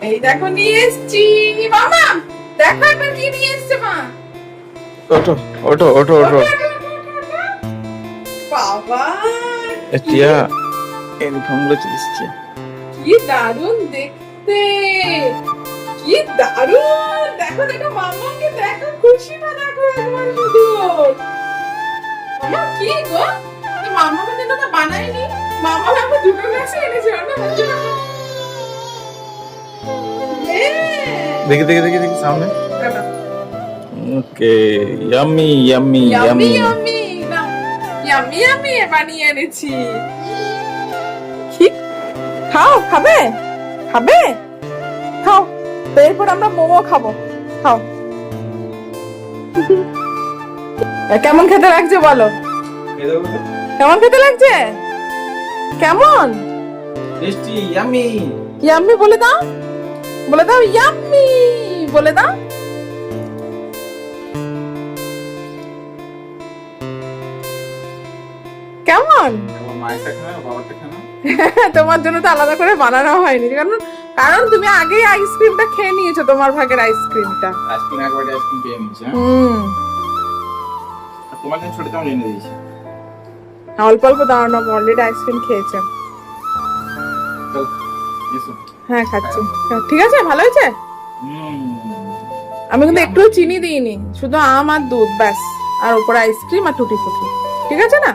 এই দেখো নিয়ে এসছি মামা, দেখো একবার কি নিয়ে এসছে মা। ওঠো ওঠো ওঠো ওঠো। বাবা টিয়া ইউনিফর্ম গুলো দিচ্ছে। কি দারুণ দেখতে, কি দারুণ। দেখো দেখো মামাকে দেখো, খুশিটা দেখো একবার শুধু। মামা কি গো, তো মামা জন্য তো বানাইনি। মামা আমি দুটো গ্লাস এনেছি না বলছি না। দেখি দেখি দেখি দেখি সামনে। Okay yummy yummy yummy yummy. Yummy না, ইয়াম্মি ইয়াম্মি বানিয়ে এনেছি। কি খাও, খাবে খাবে খাও, তো এরপর আমরা মোমো খাবো, খাও। কেমন খেতে লাগছে বলো, কেমন খেতে লাগছে, কেমন? Tasty yummy. ইয়াম্মি বলে দাও, বলে দাও ইয়াম্মি, বলে দাও। কেমন? তোমার জন্য তো আলাদা করে বানানো হয়নি, কারণ কারণ তুমি আগেই আইসক্রিমটা খেয়ে নিয়েছো, তোমার ভাগের আইসক্রিমটা। আইসক্রিম একবার আইসক্রিম পেয়ে নিয়েছি। তোমার জন্য ছোট চামচ এনে দিয়েছি। অল্প অল্প দাঁড়ানো, অলরেডি আইসক্রিম খেয়েছে। হ্যাঁ খাচ্ছি, ঠিক আছে, ভালো হয়েছে। আমি কিন্তু একটু চিনি দিইনি, শুধু আম আর দুধ ব্যাস, আর উপরে আইসক্রিম আর টুটি ফুটি, ঠিক আছে না?